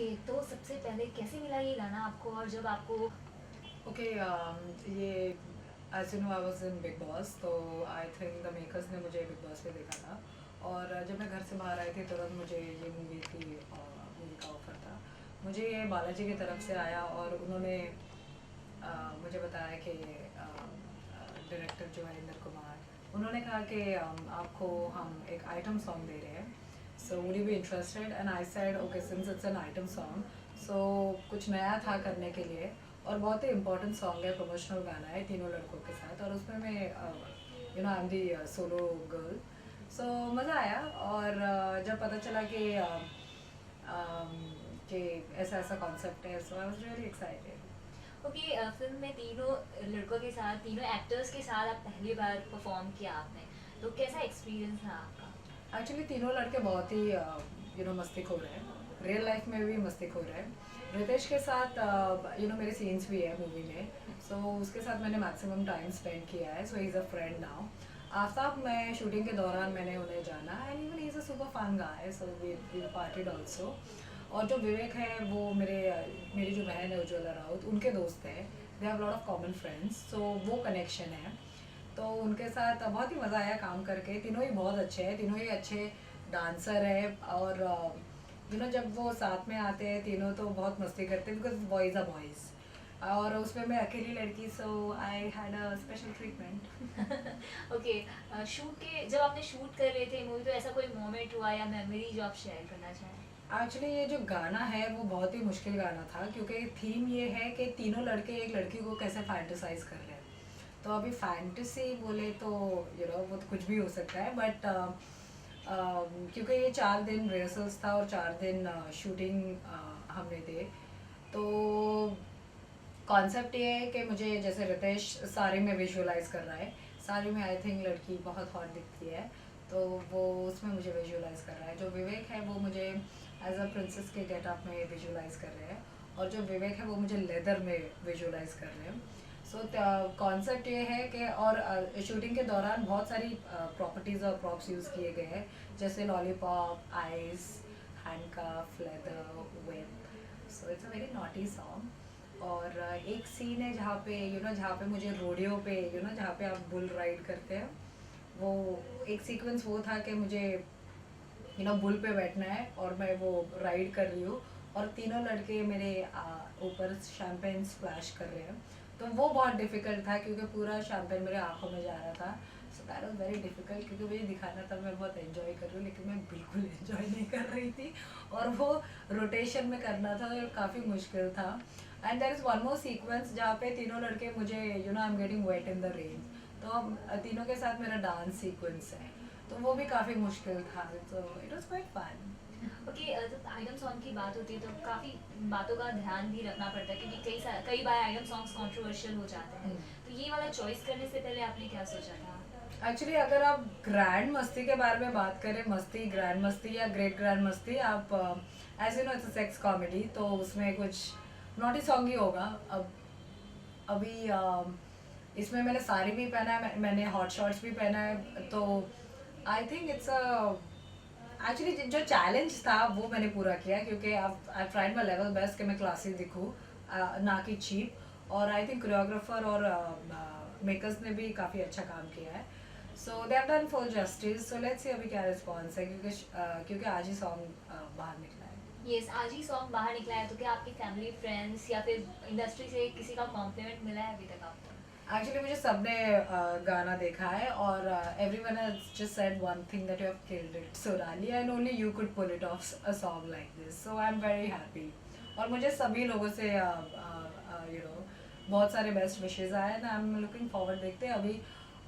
Okay, तो सबसे पहले कैसे मिला ये गाना आपको और जब आपको ओके ये as you know I was in Bigg Boss, तो आई थिंक द मेकर्स ने मुझे बिग बॉस पे देखा था। और जब मैं घर से बाहर आई थी तुरंत मुझे ये मूवी का ऑफर था। मुझे ये बालाजी की तरफ से आया और उन्होंने मुझे बताया कि डायरेक्टर जो है इंद्र कुमार, उन्होंने कहा कि आपको हम एक आइटम सॉन्ग दे रहे हैं, so would you be interested. And I said okay, since it's an item song, so कुछ नया था करने के लिए। और बहुत ही इम्पोर्टेंट सॉन्ग है, प्रमोशनल गाना है तीनों लड़कों के साथ, और उसमें मैं I am the solo girl. So मज़ा आया। और जब पता चला um, कि ऐसा ऐसा कॉन्सेप्ट है, so I was really excited. Okay, film में तीनों लड़कों के साथ, तीनों एक्टर्स के साथ आप पहली बार परफॉर्म किया आपने, तो कैसा एक्सपीरियंस था आपका? एक्चुअली तीनों लड़के बहुत ही मस्तीखोर हैं, रियल लाइफ में भी मस्तीखोर है। रितेश के साथ मेरे सीन्स भी है मूवी में, सो उसके साथ मैंने मैक्सिमम टाइम स्पेंड किया है, so he is a friend now. Aftab, मैं शूटिंग के दौरान मैंने उन्हें जाना, and even he is a super fun guy, so we partied also. और जो विवेक है वो मेरी जो बहन है उज्ज्वला राउत, उनके दोस्त हैं। They have lot of common friends, so वो कनेक्शन है। तो उनके साथ बहुत ही मज़ा आया काम करके। तीनों ही बहुत अच्छे हैं, तीनों ही अच्छे डांसर है। और जब वो साथ में आते हैं तीनों तो बहुत मस्ती करते हैं, बिकॉज बॉयज़ आर बॉयज़। और उसमें मैं अकेली लड़की, so I had a special treatment. Okay, shoot के जब आपने शूट कर रहे थे मूवी, तो ऐसा कोई मोमेंट हुआ या मेमोरी जो आप शेयर करना चाहें? एक्चुअली ये जो गाना है वो बहुत ही मुश्किल गाना था, क्योंकि थीम ये है कि तीनों लड़के एक लड़की को कैसे फैंटेसाइज कर रहे हैं। तो अभी फैंटेसी बोले तो वो तो कुछ भी हो सकता है, बट क्योंकि ये 4 दिन रिहर्सल्स था और 4 दिन शूटिंग हमने थे। तो कॉन्सेप्ट ये है कि मुझे, जैसे रितेश साड़ी में विजुअलाइज कर रहा है, साड़ी में आई थिंक लड़की बहुत हॉट दिखती है, तो वो उसमें मुझे विजुअलाइज कर रहा है। जो विवेक है वो मुझे एज अ प्रिंसेस के गेटअप में विजुअलाइज कर रहे हैं, और जो विवेक है वो मुझे लेदर में विजुअलाइज कर रहे हैं। सो कॉन्सेप्ट ये है कि, और शूटिंग के दौरान बहुत सारी प्रॉपर्टीज़ और प्रॉप्स यूज़ किए गए हैं, जैसे lollipop, ice, handcuff, leather, whip। So it's a very naughty song. और एक सीन है जहाँ पे जहाँ पे मुझे रोडियो पे जहाँ पे आप बुल राइड करते हैं, वो एक सीक्वेंस वो था कि मुझे बुल पे बैठना है और मैं वो राइड कर रही हूँ, और तीनों लड़के मेरे ऊपर शैम्पेन स्प्लैश कर रहे हैं। तो वो बहुत डिफ़िकल्ट था, क्योंकि पूरा शैम्पेन मेरे आँखों में जा रहा था। So that was very difficult, क्योंकि मुझे दिखाना था मैं बहुत एंजॉय कर रही हूँ, लेकिन मैं बिल्कुल एंजॉय नहीं कर रही थी। और वो रोटेशन में करना था, और काफ़ी मुश्किल था। And there is one more sequence जहाँ पे तीनों लड़के मुझे I am getting wet in the rain, तो अब तीनों के साथ मेरा डांस सीक्वेंस है, तो वो भी काफ़ी मुश्किल था। तो it was quite fun. Okay, जब आइटम सॉन्ग की बात होती है तो काफ़ी बातों का ध्यान भी रखना पड़ता है, क्योंकि कई बार आइटम सॉन्ग्स कंट्रोवर्शियल हो जाते हैं। तो ये वाला चॉइस करने से पहले आपने क्या सोचा था? एक्चुअली अगर आप ग्रैंड मस्ती के बारे में बात करें, मस्ती, ग्रैंड मस्ती या ग्रेट ग्रैंड मस्ती, आप ऐसे नो इट्स सेक्स कॉमेडी, तो उसमें कुछ नॉटी सॉन्ग ही होगा। अब अभी इसमें मैंने साड़ी भी पहना है, मैंने हॉट शॉर्ट्स भी पहना है, तो I think it's a, actually जो चैलेंज था वो मैंने पूरा किया, क्योंकि I tried my level best कि मैं क्लासिक दिखूँ, ना कि चीप। और आई थिंक कोरियोग्राफर और मेकर्स ने भी काफ़ी अच्छा काम किया है, so they have done full justice. So let's see अभी क्या रिस्पॉन्स है, क्योंकि आज ही सॉन्ग बाहर निकला है। यस, आज ही सॉन्ग बाहर निकला है, तो क्या आपके फैमिली, फ्रेंड्स या फिर इंडस्ट्री से किसी का कॉम्प्लीमेंट मिला है अभी तक आपको? एक्चुअली मुझे सबने गाना देखा है, और everyone has just said one thing, that you have killed it Sonali, and only you could pull it off a song like this, so I am very happy. और मुझे सभी लोगों से बहुत सारे बेस्ट विशेज़ आए, and I am looking forward, देखते हैं अभी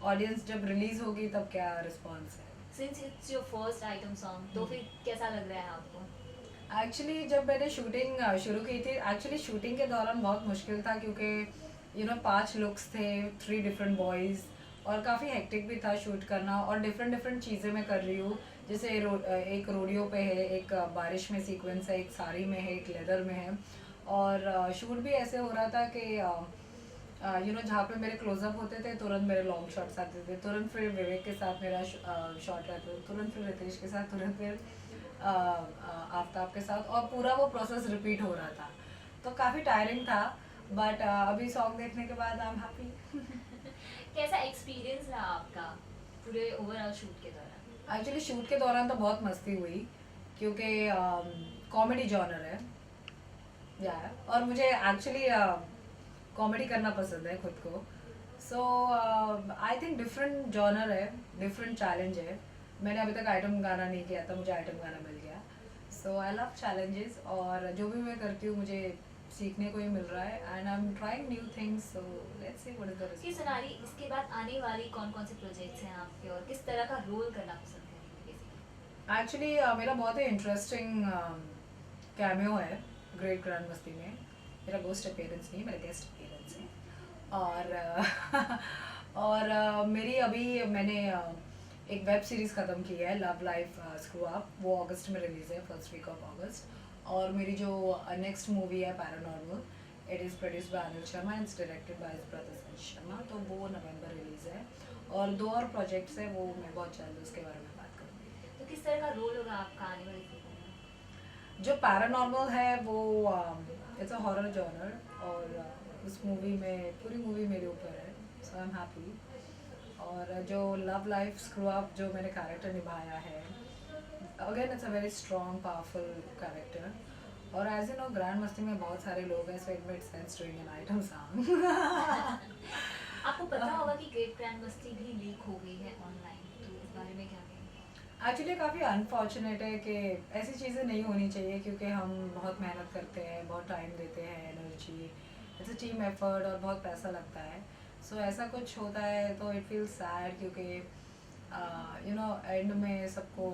ऑडियंस जब रिलीज होगी तब क्या रिस्पॉन्स है। Since it's your first item song, तो फिर कैसा लग रहा है आपको? एक्चुअली जब मैंने शूटिंग शुरू की थी, एक्चुअली शूटिंग के दौरान बहुत मुश्किल था, क्योंकि 5 लुक्स थे, 3 डिफरेंट बॉयज़, और काफ़ी हेक्टिक भी था शूट करना, और डिफरेंट डिफरेंट चीज़ें मैं कर रही हूँ। जैसे एक रोडियो पे है, एक बारिश में सीक्वेंस है, एक साड़ी में है, एक लेदर में है। और शूट भी ऐसे हो रहा था कि जहाँ पे मेरे क्लोजअप होते थे तुरंत मेरे लॉन्ग शॉट्स आते थे, तुरंत फिर विवेक के साथ मेरा शॉट रहता था, तुरंत फिर रितेश के साथ, तुरंत फिर आफ्ताब के साथ, और पूरा वो प्रोसेस रिपीट हो रहा था, तो काफ़ी टायरिंग था, बट अभी सॉन्ग देखने के बाद आई एम हैप्पी। कैसा एक्सपीरियंस रहा आपका पूरे ओवरऑल शूट के दौरान? एक्चुअली शूट के दौरान तो बहुत मस्ती हुई, क्योंकि कॉमेडी जॉनर है या, और मुझे एक्चुअली कॉमेडी करना पसंद है खुद को। सो आई थिंक डिफरेंट जॉनर है, डिफरेंट चैलेंज है। मैंने अभी तक आइटम गाना नहीं किया था, मुझे आइटम गाना मिल गया। सो आई लव चैलेंजेस, और जो भी मैं करती हूँ मुझे सीखने को ही मिल रहा है, and I am trying new things, so let's see what is the कि रिजल्ट। सोनाली, इसके बाद आने वाली कौन कौन से प्रोजेक्ट्स हैं आपके और किस तरह का रोल करना पसंद करेंगे बेसिकली? एक्चुअली मेरा बहुत ही इंटरेस्टिंग कैमियो है ग्रेट ग्रैंड मस्ती में। मेरा गोस्ट अपीयरेंस नहीं, मेरा गेस्ट अपीयरेंस है। और और मेरी अभी मैंने एक वेब सीरीज़ ख़त्म की है, लव लाइफ स्क्रू अप, वो अगस्त में रिलीज़ है, फर्स्ट वीक ऑफ अगस्त। और मेरी जो नेक्स्ट मूवी है paranormal, it is produced by Anil Sharma and directed by his brother Sanil Sharma, तो वो नवंबर रिलीज़ है। और 2 और प्रोजेक्ट्स हैं, वो मैं बहुत जल्द उसके बारे में बात करूँगी। तो किस तरह का रोल होगा आपका आने वाली फिल्मों में? जो पैरानॉर्मल है वो इट्स अ हॉरर जॉनर, और उस मूवी में पूरी मूवी मेरे ऊपर है, सो आई एम हैप्पी। और जो लव लाइफ स्क्रू अप जो मैंने कैरेक्टर निभाया है, again it's a very strong powerful character, और एज यू नो ग्रैंड मस्ती में बहुत सारे लोग हैं, so it made sense doing an item song. आपको पता होगा कि ग्रेट ग्रैंड मस्ती भी लीक हो गई है ऑनलाइन, तो इस बारे में क्या कहेंगे? एक्चुअली काफ़ी अनफॉर्चुनेट है कि ऐसी चीज़ें नहीं होनी चाहिए, क्योंकि हम बहुत मेहनत करते हैं, बहुत टाइम देते हैं, energy, it's a team effort, और बहुत पैसा लगता है। सो ऐसा कुछ होता है तो इट फील सैड, क्योंकि यू नो एंड में सबको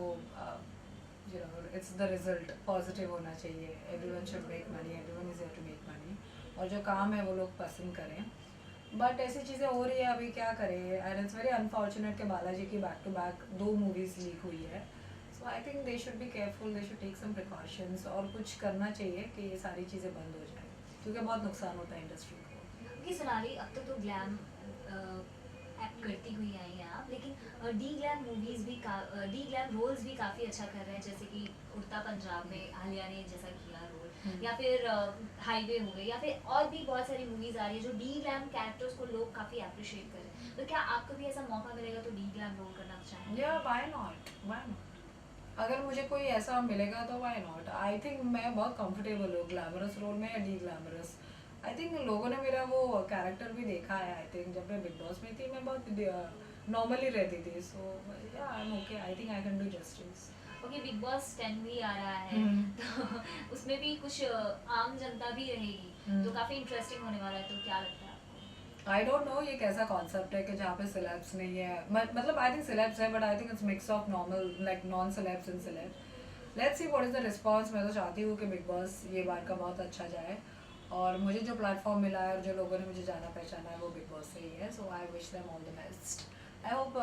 you know it's the result positive होना चाहिए। Everyone should make money, everyone is here to make money, और जो काम है वो लोग पसंद करें। बट ऐसी चीज़ें हो रही है, अभी क्या करें, एंड इट्स वेरी अनफॉर्चुनेट कि बालाजी की back to back 2 movies leak हुई है। So I think they should be careful, they should take some precautions, और कुछ करना चाहिए कि ये सारी चीज़ें बंद हो जाए, क्योंकि बहुत नुकसान होता है इंडस्ट्री को। कि सोनाली, अब तक तो ग्लैम एक्ट करती हुई आई हैं आप, लेकिन डी ग्लैम मूवीज़ भी डी ग्लैम रोल्स भी काफ़ी अच्छा कर रहे हैं, जैसे कि उड़ता पंजाब में आलिया ने जैसा किया रोल, या फिर हाईवे हो गई, या फिर और भी बहुत सारी मूवीज़ आ रही है जो डी ग्लैम कैरेक्टर्स को लोग काफ़ी अप्रिशिएट कर रहे हैं। तो क्या आपको भी ऐसा मौका मिलेगा तो डी ग्लैम रोल करना चाहेंगे? या व्हाई नॉट, व्हाई नॉट, अगर मुझे कोई ऐसा मिलेगा तो व्हाई नॉट। आई थिंक मैं बहुत कंफर्टेबल हूँ ग्लैमरस रोल में या डी ग्लैमरस। आई थिंक लोगों ने मेरा वो कैरेक्टर भी देखा है। आई थिंक जब मैं बिग बॉस में थी मैं बहुत नॉर्मली रहती थी, सो या I am okay, I think I can do justice. Okay, big boss 10 भी आ रहा है, तो उसमें भी कुछ आम जनता भी रहेगी, तो काफ़ी इंटरेस्टिंग होने वाला है, तो क्या लगता है आपको? आई डोंट नो ये कैसा कॉन्सेप्ट है कि जहाँ पे सिलेब्स नहीं है, मतलब आई थिंक सिलेब्स है, but I think it's mix of normal like non syllabus and syllabus. Let's see what is the response. मैं तो चाहती हूँ कि बिग बॉस ये बार का बहुत अच्छा जाए, और मुझे जो प्लेटफॉर्म मिला है और जो लोगों ने मुझे जाना पहचाना है वो बिग बॉस से ही है, so I wish them all the best. I hope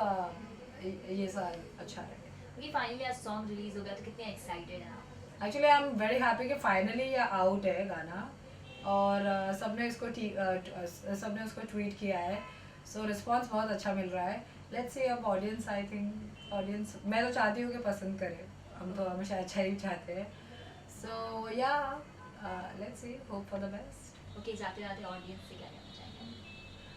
ये साल अच्छा रहे। क्योंकि फाइनली आज सॉन्ग रिलीज हो गया, तो कितने एक्साइटेड हैं आप? Actually I am very happy कि फाइनली ये आउट है गाना, और सबने उसको ट्वीट किया है, सो रिस्पांस बहुत अच्छा मिल रहा है। लेट्स सी अब ऑडियंस, आई थिंक ऑडियंस, मैं तो चाहती हूँ कि पसंद करे, हम तो हमेशा अच्छा ही चाहते हैं। सो या let's see, hope for the best. Okay, जाते जाते ऑडियंस से क्या कहना चाहेंगे?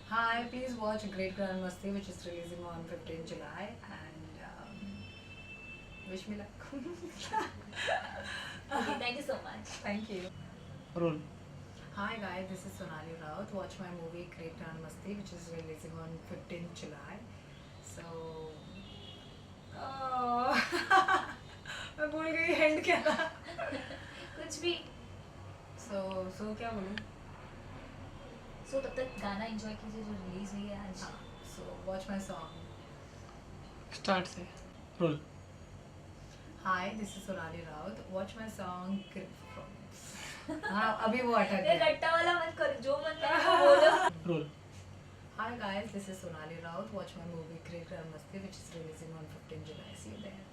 Hi, please watch Great Grand Masti, which is releasing on 15 July, and wish me luck. Okay, thank you so much. Thank you. Role. Hi guys, this is Sonali Raut. Watch my movie Great Grand Masti, which is releasing on 15 July. So, मैं भूल गई and क्या था। कुछ भी। So क्या बोलूँ? सो तब तक गाना एंजॉय कीजिए जो रिलीज हुई है आज। So watch my song. Start से role. Hi, this is Sonali Raut. Watch my song Grip Promise. हाँ, अभी वो अटक ये गया। रट्टा वाला मत करो, जो मन करे वो बोलो। Role. Hi guys, this is Sonali Raut. Watch my movie Great Grand Masti, which is releasing on 15 July. See you there.